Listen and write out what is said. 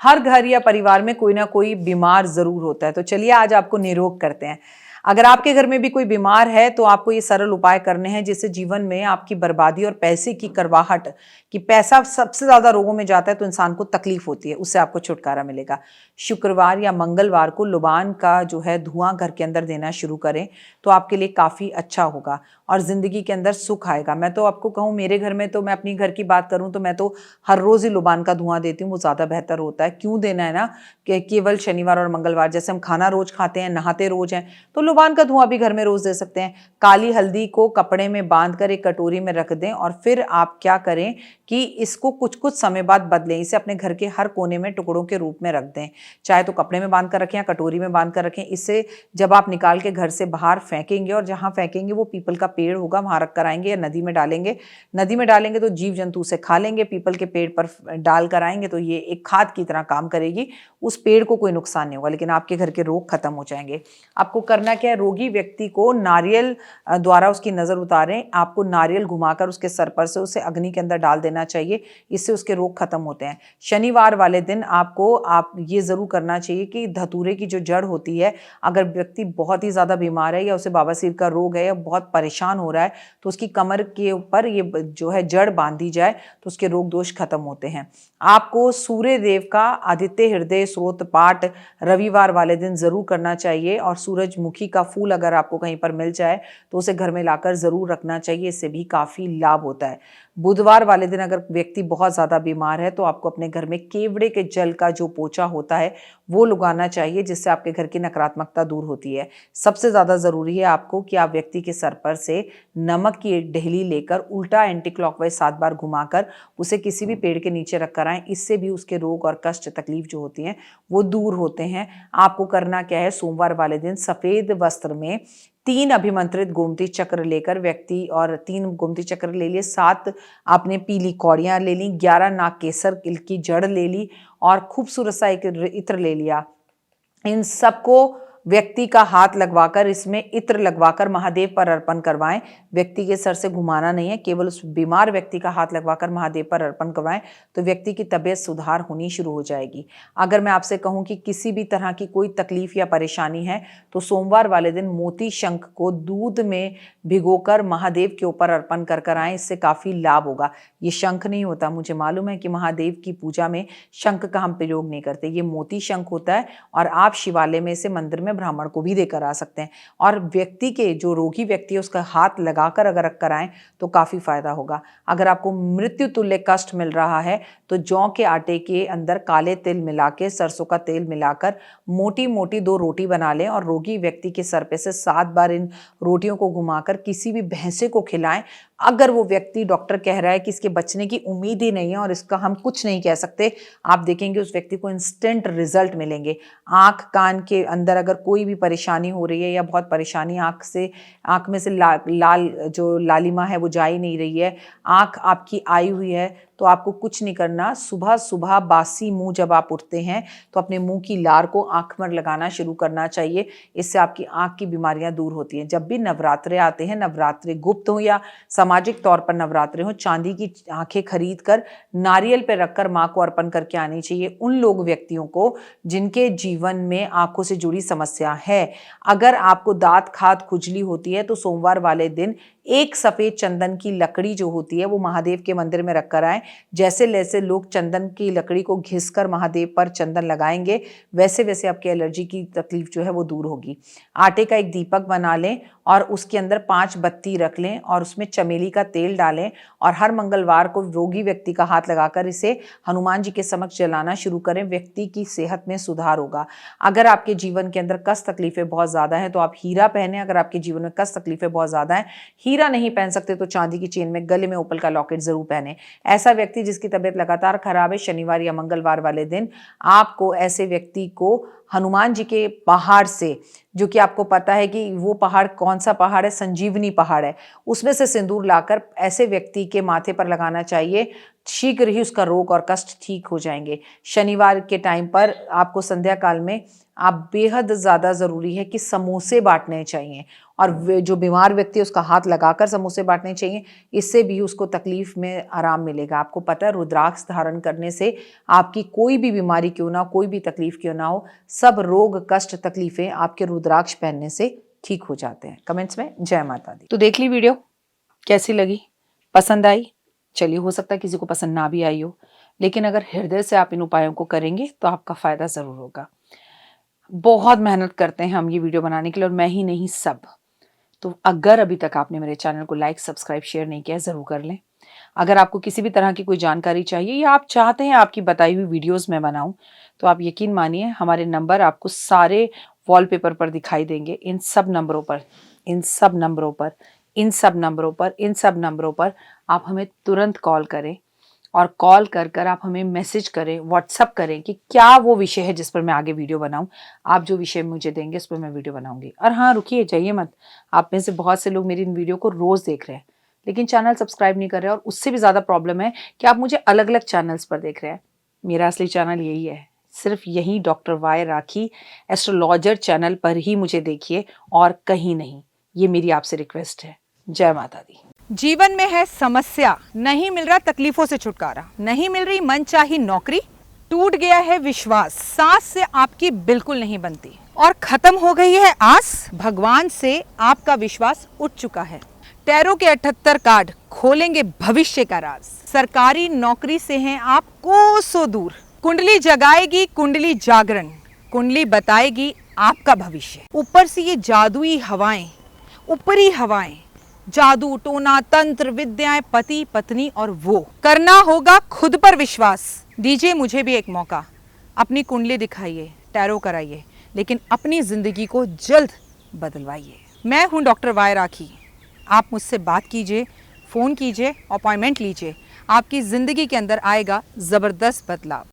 हर घर या परिवार में कोई ना कोई बीमार जरूर होता है। तो चलिए आज आपको निरोग करते हैं। अगर आपके घर में भी कोई बीमार है तो आपको ये सरल उपाय करने हैं जिससे जीवन में आपकी बर्बादी और पैसे की करवाहट, कि पैसा सबसे ज्यादा रोगों में जाता है तो इंसान को तकलीफ होती है, उससे आपको छुटकारा मिलेगा। शुक्रवार या मंगलवार को लुबान का जो है धुआं घर के अंदर देना शुरू करें तो आपके लिए काफी अच्छा होगा और जिंदगी के अंदर सुख आएगा। मैं तो आपको कहूँ, मेरे घर में तो मैं अपनी घर की बात करूं तो मैं तो हर रोज ही लुबान का धुआं देती हूँ, वो ज्यादा बेहतर होता है। क्यों देना है ना, कि केवल शनिवार और मंगलवार, जैसे हम खाना रोज खाते हैं, नहाते रोज हैं, तो लुबान का धुआं भी घर में रोज दे सकते हैं। काली हल्दी को कपड़े में बांध कर एक कटोरी में रख दें और फिर आप क्या करें कि इसको कुछ कुछ समय बाद बदलें। इसे अपने घर के हर कोने में टुकड़ों के रूप में रख दें, चाहे तो कपड़े में बांध कर रखें या कटोरी में बांध कर रखें। इससे जब आप निकाल के घर से बाहर फेंकेंगे, और जहां फेंकेंगे वो पीपल का पेड़ होगा, वहां रख कर आएंगे या नदी में डालेंगे। नदी में डालेंगे तो जीव जंतु उसे खा लेंगे, पीपल के पेड़ पर डाल कर आएंगे तो ये एक खाद की तरह काम करेगी, उस पेड़ को कोई नुकसान नहीं होगा, लेकिन आपके घर के रोग खत्म हो जाएंगे। आपको करना क्या है, रोगी व्यक्ति को नारियल द्वारा उसकी नजर उतारें। आपको नारियल घुमाकर उसके सर पर से उसे अग्नि के अंदर डाल देना चाहिए, इससे उसके रोग खत्म होते हैं। शनिवार वाले दिन आपको ये जरूर करना चाहिए कि धतूरे की जो जड़ होती है, अगर व्यक्ति बहुत ही ज्यादा बीमार है या उसे बवासीर का रोग है या बहुत परेशान हो रहा है, तो उसकी कमर के ऊपर ये जो है जड़ बांधी जाए तो उसके रोग दोष खत्म होते हैं। आपको सूर्य देव का आदित्य हृदय स्रोत पाठ रविवार वाले दिन जरूर करना चाहिए, और सूरजमुखी का फूल अगर आपको कहीं पर मिल जाए तो उसे घर में लाकर जरूर रखना चाहिए, इससे भी काफी लाभ होता है। बुधवार वाले दिन अगर व्यक्ति बहुत ज्यादा बीमार है तो आपको अपने घर में केवड़े के जल का जो पोचा होता है वो लगाना चाहिए, जिससे आपके घर की नकारात्मकता दूर होती है। सबसे ज्यादा जरूरी है आपको कि आप व्यक्ति के सर पर से नमक की एक ढेली लेकर उल्टा एंटी क्लॉकवाइज 7 बार घुमाकर उसे किसी भी पेड़ के नीचे रख कर आए, इससे भी उसके रोग और कष्ट तकलीफ जो होती हैं वो दूर होते हैं। आपको करना क्या है, सोमवार वाले दिन सफेद वस्त्र में 3 अभिमंत्रित गोमती चक्र लेकर व्यक्ति, और 3 गोमती चक्र ले लिए, 7 आपने पीली कौड़ियां ले ली, 11 नाग केसर की जड़ ले ली और खूबसूरत सा एक इत्र ले लिया। इन सबको व्यक्ति का हाथ लगवाकर, इसमें इत्र लगवाकर महादेव पर अर्पण करवाएं। व्यक्ति के सर से घुमाना नहीं है, केवल उस बीमार व्यक्ति का हाथ लगवाकर महादेव पर अर्पण करवाएं तो व्यक्ति की तबीयत सुधार होनी शुरू हो जाएगी। अगर मैं आपसे कहूं कि किसी भी तरह की कोई तकलीफ या परेशानी है तो सोमवार वाले दिन मोती शंख को दूध में भिगोकर महादेव के ऊपर अर्पण कर आएं, इससे काफी लाभ होगा। ये शंख नहीं होता, मुझे मालूम है कि महादेव की पूजा में शंख का हम प्रयोग नहीं करते, ये मोती शंख होता है, और आप शिवालय में से मंदिर में ब्राह्मण को भी देकर आ सकते हैं। और व्यक्ति के जो रोगी व्यक्ति है उसका हाथ लगाकर अगर रख कर आए तो काफी फायदा होगा। अगर आपको मृत्यु तुल्य कष्ट मिल रहा है तो जौ के आटे के अंदर काले तिल मिला के, सरसों का तेल मिलाकर मोटी मोटी 2 रोटी बना लें और रोगी व्यक्ति के सर पे से 7 बार इन रोटियों को घुमाकर किसी भी भैंसे को खिलाएं। अगर वो व्यक्ति, डॉक्टर कह रहा है कि इसके बचने की उम्मीद ही नहीं है और इसका हम कुछ नहीं कह सकते, आप देखेंगे उस व्यक्ति को इंस्टेंट रिजल्ट मिलेंगे। आंख कान के अंदर अगर कोई भी परेशानी हो रही है या बहुत परेशानी, आंख में से लाल जो लालिमा है वो जा ही नहीं रही है, आंख आपकी आई हुई है, तो आपको कुछ नहीं करना। सुबह सुबह बासी मुंह जब आप उठते हैं तो अपने मुंह की लार को आंख में लगाना शुरू करना चाहिए, इससे आपकी आंख की बीमारियां दूर होती हैं। जब भी नवरात्रे आते हैं, नवरात्रे गुप्त हो या सामाजिक तौर पर नवरात्रे हो, चांदी की आंखें खरीद कर नारियल पे रखकर मां को अर्पण करके आनी चाहिए उन लोग व्यक्तियों को जिनके जीवन में आंखों से जुड़ी समस्या है। अगर आपको दांत खाद खुजली होती है तो सोमवार वाले दिन एक सफेद चंदन की लकड़ी जो होती है वो महादेव के मंदिर में रखकर आए। जैसे जैसे लोग चंदन की लकड़ी को घिसकर महादेव पर चंदन लगाएंगे वैसे वैसे आपकी एलर्जी की तकलीफ जो है वो दूर होगी। आटे का एक दीपक बना लें और उसके अंदर 5 बत्ती रख लें और उसमें चमेली का तेल डालें, और हर मंगलवार को रोगी व्यक्ति का हाथ लगाकर इसे हनुमान जी के समक्ष जलाना शुरू करें। व्यक्ति की सेहत में सुधार होगा। अगर आपके जीवन के अंदर कष्ट तकलीफें बहुत ज्यादा है तो आप हीरा पहने। अगर आपके जीवन में कष्ट तकलीफें बहुत ज्यादा है, हीरा नहीं पहन सकते तो चांदी की चेन में गले में ओपल का लॉकेट जरूर पहने। ऐसा व्यक्ति जिसकी तबीयत लगातार खराब है, शनिवार या मंगलवार वाले दिन आपको ऐसे व्यक्ति को हनुमान जी के पहाड़ से, जो कि आपको पता है कि वो पहाड़ कौन सा पहाड़ है, संजीवनी पहाड़ है, उसमें से सिंदूर लाकर ऐसे व्यक्ति के माथे पर लगाना चाहिए शीघ्र ही उसका रोग और कष्ट ठीक हो जाएंगे। शनिवार के टाइम पर आपको संध्या काल में आप बेहद ज़्यादा ज़रूरी है कि समोसे बांटने चाहिए, और जो बीमार व्यक्ति है उसका हाथ लगाकर समोसे बांटने चाहिए। इससे भी उसको तकलीफ में आराम मिलेगा। आपको पता है रुद्राक्ष धारण करने से आपकी कोई भी बीमारी क्यों ना, कोई भी तकलीफ क्यों ना हो, सब रोग कष्ट तकलीफें आपके रुद्राक्ष पहनने से ठीक हो जाते हैं। कमेंट्स में जय माता दी। तो देख ली वीडियो, कैसी लगी, पसंद आई? चलिए, हो सकता है किसी को पसंद ना भी आई हो, लेकिन अगर हृदय से आप इन उपायों को करेंगे तो आपका फायदा जरूर होगा। बहुत मेहनत करते हैं हम ये वीडियो बनाने के लिए, और मैं ही नहीं सब। तो अगर अभी तक आपने मेरे चैनल को लाइक सब्सक्राइब शेयर नहीं किया, जरूर कर लें। अगर आपको किसी भी तरह की कोई जानकारी चाहिए या आप चाहते हैं आपकी बताई हुई वीडियोस मैं बनाऊं, तो आप यकीन मानिए हमारे नंबर आपको सारे वॉलपेपर पर दिखाई देंगे। इन सब नंबरों पर आप हमें तुरंत कॉल करें, और कॉल कर आप हमें मैसेज करें, व्हाट्सअप करें कि क्या वो विषय है जिस पर मैं आगे वीडियो बनाऊं। आप जो विषय मुझे देंगे उस पर मैं वीडियो बनाऊंगी। और हाँ, रुकिए, जाइए मत। आप में से बहुत से लोग मेरी इन वीडियो को रोज़ देख रहे हैं, लेकिन चैनल सब्सक्राइब नहीं कर रहे हैं, और उससे भी ज़्यादा प्रॉब्लम है कि आप मुझे अलग अलग चैनल्स पर देख रहे हैं। मेरा असली चैनल यही है, सिर्फ यही डॉक्टर वाई राखी एस्ट्रोलॉजर चैनल पर ही मुझे देखिए, और कहीं नहीं। ये मेरी आपसे रिक्वेस्ट है। जय माता दी। जीवन में है समस्या, नहीं मिल रहा तकलीफों से छुटकारा, नहीं मिल रही मनचाही नौकरी, टूट गया है विश्वास, सांस से आपकी बिल्कुल नहीं बनती, और खत्म हो गई है आस, भगवान से आपका विश्वास उठ चुका है। टैरो के 78 कार्ड खोलेंगे भविष्य का राज। सरकारी नौकरी से हैं आप कोसों दूर, कुंडली जगाएगी कुंडली जागरण, कुंडली बताएगी आपका भविष्य। ऊपर से ये जादुई हवाएं, ऊपरी हवाएं, जादू टोना तंत्र विद्याएं, पति पत्नी, और वो करना होगा खुद पर विश्वास। दीजिए मुझे भी एक मौका, अपनी कुंडली दिखाइए, टैरो कराइए, लेकिन अपनी जिंदगी को जल्द बदलवाइए। मैं हूं डॉक्टर वाई राखी। आप मुझसे बात कीजिए, फ़ोन कीजिए, अपॉइंटमेंट लीजिए। आपकी ज़िंदगी के अंदर आएगा ज़बरदस्त बदलाव।